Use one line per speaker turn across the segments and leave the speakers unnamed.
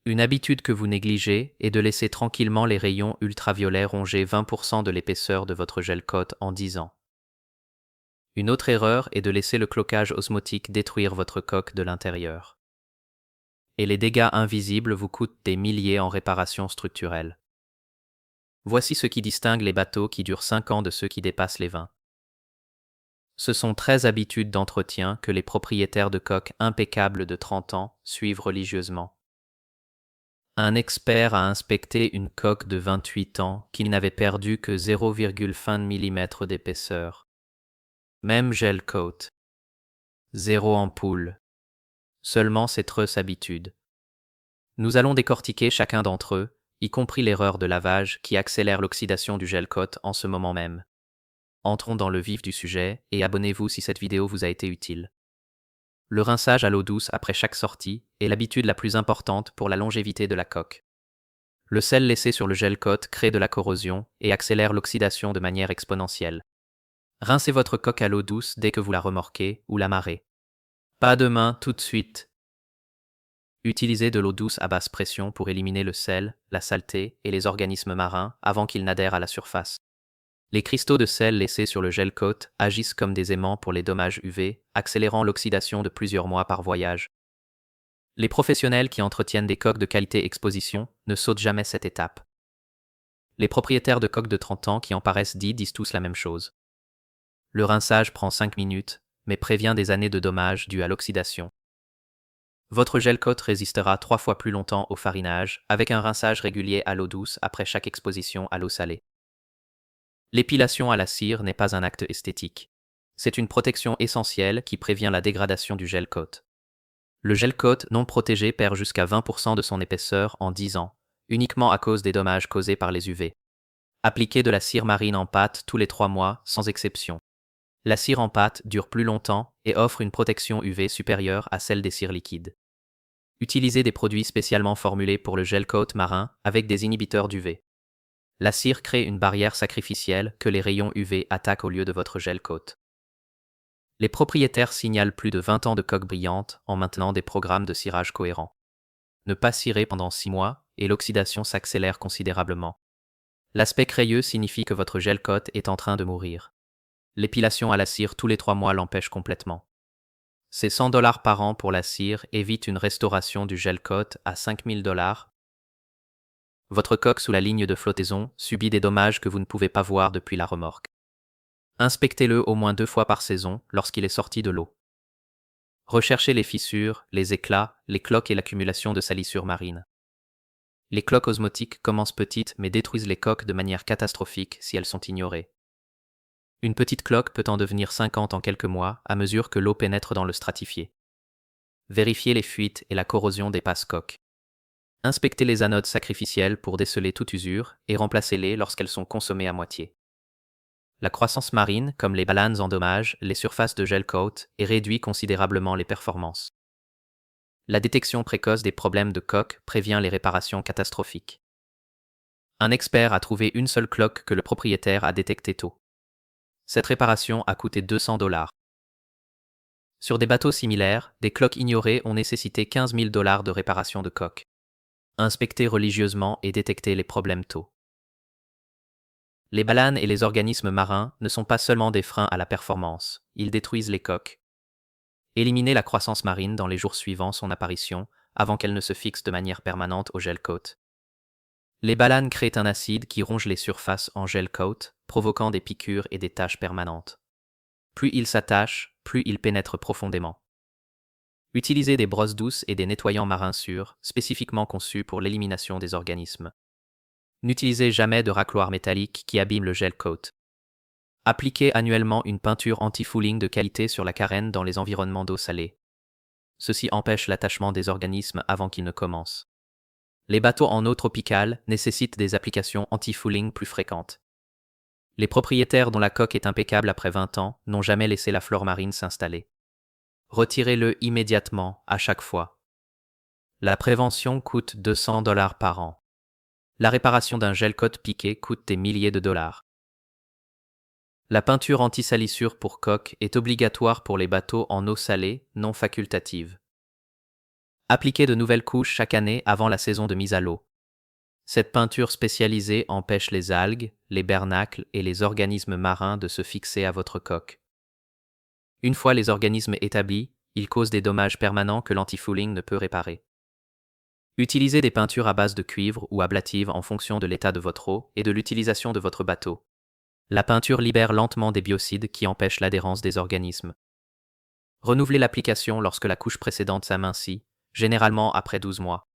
Une habitude que vous négligez est de laisser tranquillement les rayons ultraviolets ronger 20% de l'épaisseur de votre gel coat en 10 ans. Une autre erreur est de laisser le cloquage osmotique détruire votre coque de l'intérieur. Et les dégâts invisibles vous coûtent des milliers en réparation structurelle. Voici ce qui distingue les bateaux qui durent 5 ans de ceux qui dépassent les 20. Ce sont 13 habitudes d'entretien que les propriétaires de coques impeccables de 30 ans suivent religieusement. Un expert a inspecté une coque de 28 ans qui n'avait perdu que 0,5 mm d'épaisseur. Même gel coat. 0 ampoule. Seulement ces 13 habitudes. Nous allons décortiquer chacun d'entre eux, y compris l'erreur de lavage qui accélère l'oxydation du gel coat en ce moment même. Entrons dans le vif du sujet et abonnez-vous si cette vidéo vous a été utile. Le rinçage à l'eau douce après chaque sortie est l'habitude la plus importante pour la longévité de la coque. Le sel laissé sur le gel coat crée de la corrosion et accélère l'oxydation de manière exponentielle. Rincez votre coque à l'eau douce dès que vous la remorquez ou l'amarrez. Pas de main tout de suite. Utilisez de l'eau douce à basse pression pour éliminer le sel, la saleté et les organismes marins avant qu'ils n'adhèrent à la surface. Les cristaux de sel laissés sur le gel coat agissent comme des aimants pour les dommages UV, accélérant l'oxydation de plusieurs mois par voyage. Les professionnels qui entretiennent des coques de qualité exposition ne sautent jamais cette étape. Les propriétaires de coques de 30 ans qui en paraissent disent tous la même chose. Le rinçage prend 5 minutes, mais prévient des années de dommages dus à l'oxydation. Votre gel coat résistera 3 fois plus longtemps au farinage avec un rinçage régulier à l'eau douce après chaque exposition à l'eau salée. L'épilation à la cire n'est pas un acte esthétique. C'est une protection essentielle qui prévient la dégradation du gel coat. Le gel coat non protégé perd jusqu'à 20% de son épaisseur en 10 ans, uniquement à cause des dommages causés par les UV. Appliquez de la cire marine en pâte tous les 3 mois, sans exception. La cire en pâte dure plus longtemps et offre une protection UV supérieure à celle des cires liquides. Utilisez des produits spécialement formulés pour le gel coat marin avec des inhibiteurs d'UV. La cire crée une barrière sacrificielle que les rayons UV attaquent au lieu de votre gel coat. Les propriétaires signalent plus de 20 ans de coque brillante en maintenant des programmes de cirage cohérents. Ne pas cirer pendant 6 mois et l'oxydation s'accélère considérablement. L'aspect crayeux signifie que votre gel coat est en train de mourir. L'épilation à la cire tous les 3 mois l'empêche complètement. Ces $100 par an pour la cire évitent une restauration du gel coat à $5000. Votre coque sous la ligne de flottaison subit des dommages que vous ne pouvez pas voir depuis la remorque. Inspectez-le au moins 2 fois par saison lorsqu'il est sorti de l'eau. Recherchez les fissures, les éclats, les cloques et l'accumulation de salissures marines. Les cloques osmotiques commencent petites mais détruisent les coques de manière catastrophique si elles sont ignorées. Une petite cloque peut en devenir 50 en quelques mois à mesure que l'eau pénètre dans le stratifié. Vérifiez les fuites et la corrosion des passes-coques. Inspectez les anodes sacrificielles pour déceler toute usure et remplacez-les lorsqu'elles sont consommées à moitié. La croissance marine, comme les balanes, endommage les surfaces de gel coat et réduit considérablement les performances. La détection précoce des problèmes de coque prévient les réparations catastrophiques. Un expert a trouvé une seule cloque que le propriétaire a détectée tôt. Cette réparation a coûté $200. Sur des bateaux similaires, des cloques ignorées ont nécessité $15 000 de réparation de coque. Inspectez religieusement et détectez les problèmes tôt. Les balanes et les organismes marins ne sont pas seulement des freins à la performance, ils détruisent les coques. Éliminez la croissance marine dans les jours suivant son apparition, avant qu'elle ne se fixe de manière permanente au gel coat. Les balanes créent un acide qui ronge les surfaces en gel coat, provoquant des piqûres et des taches permanentes. Plus il s'attache, plus il pénètre profondément. Utilisez des brosses douces et des nettoyants marins sûrs, spécifiquement conçus pour l'élimination des organismes. N'utilisez jamais de racloir métallique qui abîme le gel coat. Appliquez annuellement une peinture anti-fouling de qualité sur la carène dans les environnements d'eau salée. Ceci empêche l'attachement des organismes avant qu'ils ne commencent. Les bateaux en eau tropicale nécessitent des applications anti-fouling plus fréquentes. Les propriétaires dont la coque est impeccable après 20 ans n'ont jamais laissé la flore marine s'installer. Retirez-le immédiatement, à chaque fois. La prévention coûte $200 par an. La réparation d'un gel coat piqué coûte des milliers de dollars. La peinture anti-salissure pour coque est obligatoire pour les bateaux en eau salée, non facultative. Appliquez de nouvelles couches chaque année avant la saison de mise à l'eau. Cette peinture spécialisée empêche les algues, les bernacles et les organismes marins de se fixer à votre coque. Une fois les organismes établis, ils causent des dommages permanents que l'anti-fouling ne peut réparer. Utilisez des peintures à base de cuivre ou ablative en fonction de l'état de votre eau et de l'utilisation de votre bateau. La peinture libère lentement des biocides qui empêchent l'adhérence des organismes. Renouvelez l'application lorsque la couche précédente s'amincit, généralement après 12 mois.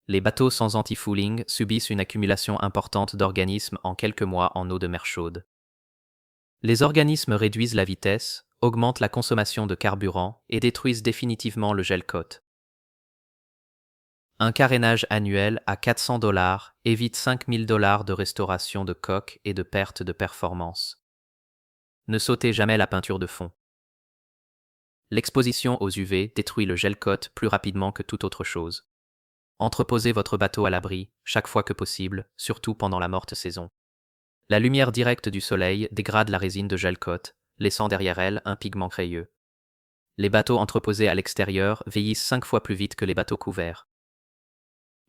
Les bateaux sans anti-fouling subissent une accumulation importante d'organismes en quelques mois en eau de mer chaude. Les organismes réduisent la vitesse, augmentent la consommation de carburant et détruisent définitivement le gel coat. Un carénage annuel à $400 évite $5 000 de restauration de coque et de perte de performance. Ne sautez jamais la peinture de fond. L'exposition aux UV détruit le gel coat plus rapidement que toute autre chose. Entreposez votre bateau à l'abri, chaque fois que possible, surtout pendant la morte saison. La lumière directe du soleil dégrade la résine de gel coat, laissant derrière elle un pigment crayeux. Les bateaux entreposés à l'extérieur vieillissent 5 fois plus vite que les bateaux couverts.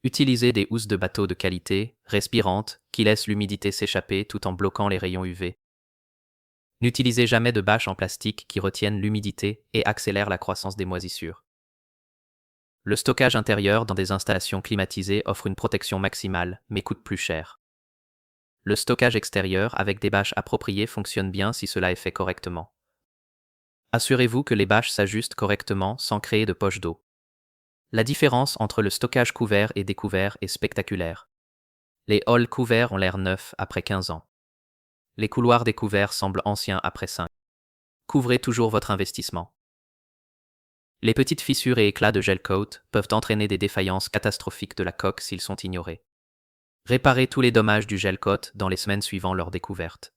Utilisez des housses de bateau de qualité, respirantes, qui laissent l'humidité s'échapper tout en bloquant les rayons UV. N'utilisez jamais de bâches en plastique qui retiennent l'humidité et accélèrent la croissance des moisissures. Le stockage intérieur dans des installations climatisées offre une protection maximale, mais coûte plus cher. Le stockage extérieur avec des bâches appropriées fonctionne bien si cela est fait correctement. Assurez-vous que les bâches s'ajustent correctement sans créer de poche d'eau. La différence entre le stockage couvert et découvert est spectaculaire. Les halls couverts ont l'air neufs après 15 ans. Les couloirs découverts semblent anciens après 5. Couvrez toujours votre investissement. Les petites fissures et éclats de gel coat peuvent entraîner des défaillances catastrophiques de la coque s'ils sont ignorés. Réparez tous les dommages du gel coat dans les semaines suivant leur découverte.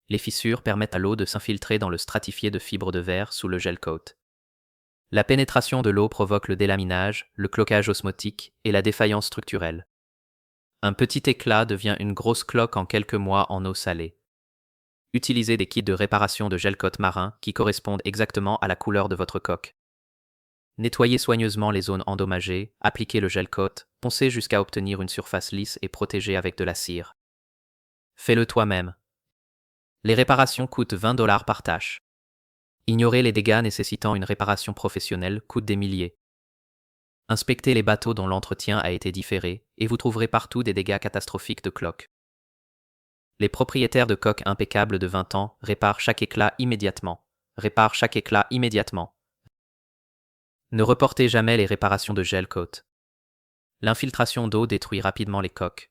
Les fissures permettent à l'eau de s'infiltrer dans le stratifié de fibres de verre sous le gel coat. La pénétration de l'eau provoque le délaminage, le cloquage osmotique et la défaillance structurelle. Un petit éclat devient une grosse cloque en quelques mois en eau salée. Utilisez des kits de réparation de gel coat marin qui correspondent exactement à la couleur de votre coque. Nettoyez soigneusement les zones endommagées, appliquez le gel coat, poncez jusqu'à obtenir une surface lisse et protégée avec de la cire. Fais-le toi-même. Les réparations coûtent $20 par tâche. Ignorer les dégâts nécessitant une réparation professionnelle coûte des milliers. Inspectez les bateaux dont l'entretien a été différé et vous trouverez partout des dégâts catastrophiques de cloques. Les propriétaires de coques impeccables de 20 ans réparent chaque éclat immédiatement. Ne reportez jamais les réparations de gel coat. L'infiltration d'eau détruit rapidement les coques.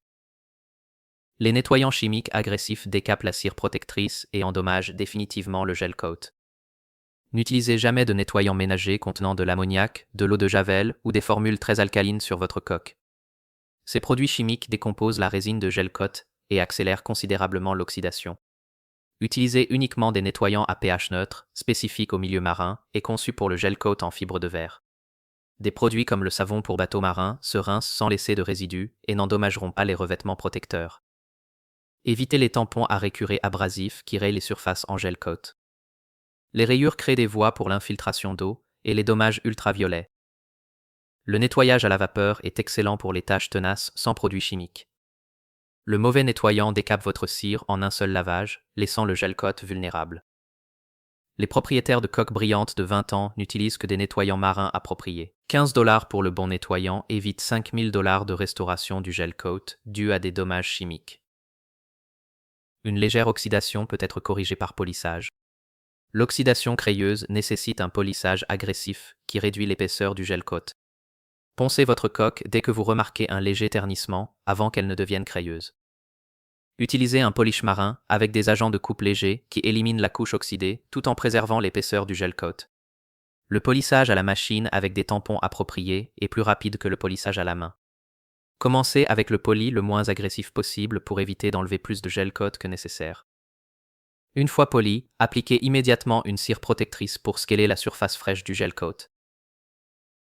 Les nettoyants chimiques agressifs décapent la cire protectrice et endommagent définitivement le gel coat. N'utilisez jamais de nettoyant ménager contenant de l'ammoniac, de l'eau de javel ou des formules très alcalines sur votre coque. Ces produits chimiques décomposent la résine de gel coat et accélèrent considérablement l'oxydation. Utilisez uniquement des nettoyants à pH neutre, spécifiques au milieu marin et conçus pour le gel coat en fibre de verre. Des produits comme le savon pour bateaux marins se rincent sans laisser de résidus et n'endommageront pas les revêtements protecteurs. Évitez les tampons à récurés abrasifs qui rayent les surfaces en gel coat. Les rayures créent des voies pour l'infiltration d'eau et les dommages ultraviolets. Le nettoyage à la vapeur est excellent pour les taches tenaces sans produits chimiques. Le mauvais nettoyant décape votre cire en un seul lavage, laissant le gel coat vulnérable. Les propriétaires de coques brillantes de 20 ans n'utilisent que des nettoyants marins appropriés. $15 pour le bon nettoyant évite $5 000 de restauration du gel coat dû à des dommages chimiques. Une légère oxydation peut être corrigée par polissage. L'oxydation crayeuse nécessite un polissage agressif qui réduit l'épaisseur du gel coat. Poncez votre coque dès que vous remarquez un léger ternissement avant qu'elle ne devienne crayeuse. Utilisez un polish marin avec des agents de coupe légers qui éliminent la couche oxydée tout en préservant l'épaisseur du gel coat. Le polissage à la machine avec des tampons appropriés est plus rapide que le polissage à la main. Commencez avec le poli le moins agressif possible pour éviter d'enlever plus de gel coat que nécessaire. Une fois poli, appliquez immédiatement une cire protectrice pour sceller la surface fraîche du gel coat.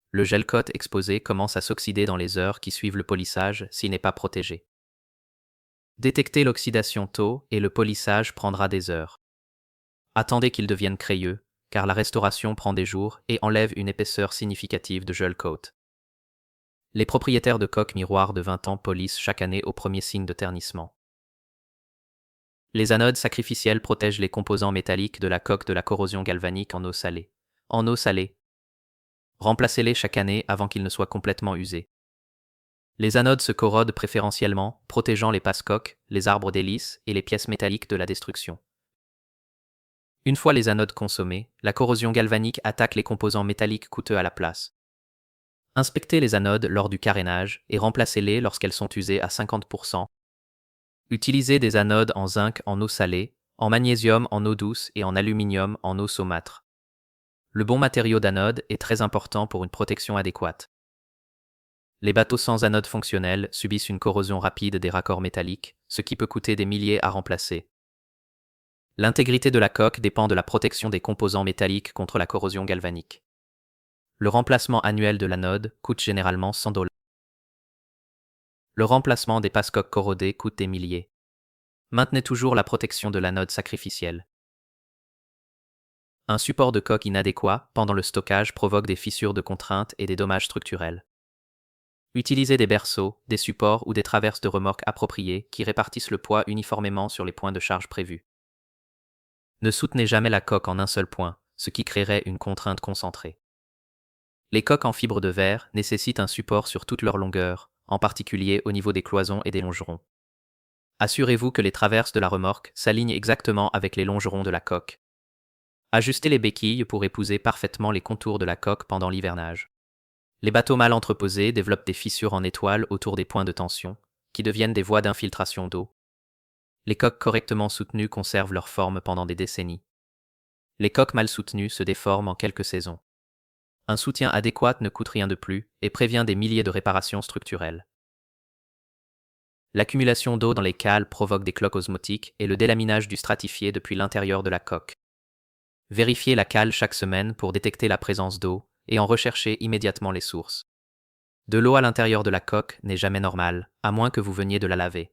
Le gel coat exposé commence à s'oxyder dans les heures qui suivent le polissage s'il n'est pas protégé. Détectez l'oxydation tôt et le polissage prendra des heures. Attendez qu'il devienne crayeux, car la restauration prend des jours et enlève une épaisseur significative de gel coat. Les propriétaires de coques miroirs de 20 ans polissent chaque année au premier signe de ternissement. Les anodes sacrificielles protègent les composants métalliques de la coque de la corrosion galvanique en eau salée. En eau salée. Remplacez-les chaque année avant qu'ils ne soient complètement usés. Les anodes se corrodent préférentiellement, protégeant les passe-coques, les arbres d'hélice et les pièces métalliques de la destruction. Une fois les anodes consommées, la corrosion galvanique attaque les composants métalliques coûteux à la place. Inspectez les anodes lors du carénage et remplacez-les lorsqu'elles sont usées à 50%. Utilisez des anodes en zinc en eau salée, en magnésium en eau douce et en aluminium en eau saumâtre. Le bon matériau d'anode est très important pour une protection adéquate. Les bateaux sans anode fonctionnelle subissent une corrosion rapide des raccords métalliques, ce qui peut coûter des milliers à remplacer. L'intégrité de la coque dépend de la protection des composants métalliques contre la corrosion galvanique. Le remplacement annuel de l'anode coûte généralement $100. Le remplacement des passe-coques corrodées coûte des milliers. Maintenez toujours la protection de l'anode sacrificielle. Un support de coque inadéquat pendant le stockage provoque des fissures de contrainte et des dommages structurels. Utilisez des berceaux, des supports ou des traverses de remorque appropriées qui répartissent le poids uniformément sur les points de charge prévus. Ne soutenez jamais la coque en un seul point, ce qui créerait une contrainte concentrée. Les coques en fibre de verre nécessitent un support sur toute leur longueur, en particulier au niveau des cloisons et des longerons. Assurez-vous que les traverses de la remorque s'alignent exactement avec les longerons de la coque. Ajustez les béquilles pour épouser parfaitement les contours de la coque pendant l'hivernage. Les bateaux mal entreposés développent des fissures en étoiles autour des points de tension, qui deviennent des voies d'infiltration d'eau. Les coques correctement soutenues conservent leur forme pendant des décennies. Les coques mal soutenues se déforment en quelques saisons. Un soutien adéquat ne coûte rien de plus et prévient des milliers de réparations structurelles. L'accumulation d'eau dans les cales provoque des cloques osmotiques et le délaminage du stratifié depuis l'intérieur de la coque. Vérifiez la cale chaque semaine pour détecter la présence d'eau et en rechercher immédiatement les sources. De l'eau à l'intérieur de la coque n'est jamais normale, à moins que vous veniez de la laver.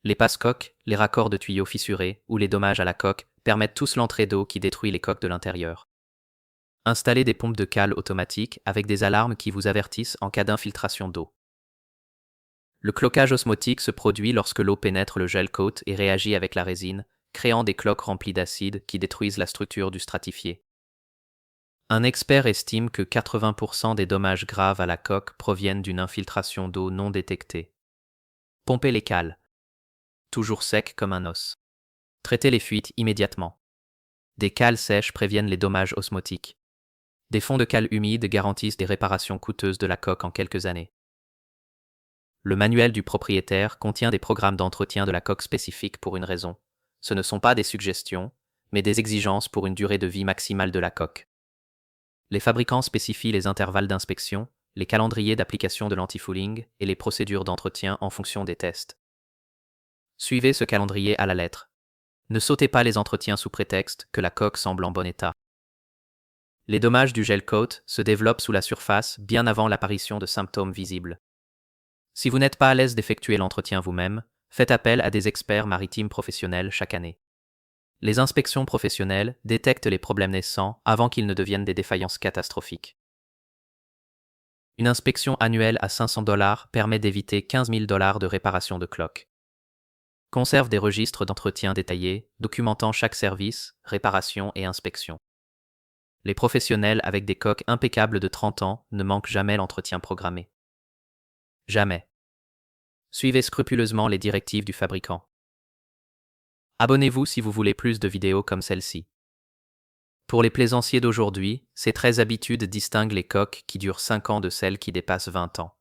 Les passe-coques, les raccords de tuyaux fissurés ou les dommages à la coque permettent tous l'entrée d'eau qui détruit les coques de l'intérieur. Installez des pompes de cale automatiques avec des alarmes qui vous avertissent en cas d'infiltration d'eau. Le cloquage osmotique se produit lorsque l'eau pénètre le gel coat et réagit avec la résine, créant des cloques remplies d'acide qui détruisent la structure du stratifié. Un expert estime que 80% des dommages graves à la coque proviennent d'une infiltration d'eau non détectée. Pompez les cales. Toujours secs comme un os. Traitez les fuites immédiatement. Des cales sèches préviennent les dommages osmotiques. Des fonds de cale humides garantissent des réparations coûteuses de la coque en quelques années. Le manuel du propriétaire contient des programmes d'entretien de la coque spécifiques pour une raison. Ce ne sont pas des suggestions, mais des exigences pour une durée de vie maximale de la coque. Les fabricants spécifient les intervalles d'inspection, les calendriers d'application de l'antifouling et les procédures d'entretien en fonction des tests. Suivez ce calendrier à la lettre. Ne sautez pas les entretiens sous prétexte que la coque semble en bon état. Les dommages du gel coat se développent sous la surface bien avant l'apparition de symptômes visibles. Si vous n'êtes pas à l'aise d'effectuer l'entretien vous-même, faites appel à des experts maritimes professionnels chaque année. Les inspections professionnelles détectent les problèmes naissants avant qu'ils ne deviennent des défaillances catastrophiques. Une inspection annuelle à $500 permet d'éviter $15 000 de réparation de cloques. Conserve des registres d'entretien détaillés, documentant chaque service, réparation et inspection. Les professionnels avec des coques impeccables de 30 ans ne manquent jamais l'entretien programmé. Jamais. Suivez scrupuleusement les directives du fabricant. Abonnez-vous si vous voulez plus de vidéos comme celle-ci. Pour les plaisanciers d'aujourd'hui, ces 13 habitudes distinguent les coques qui durent 5 ans de celles qui dépassent 20 ans.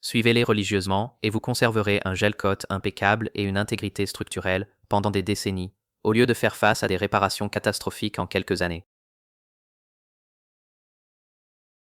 Suivez-les religieusement et vous conserverez un gel coat impeccable et une intégrité structurelle pendant des décennies, au lieu de faire face à des réparations catastrophiques en quelques années.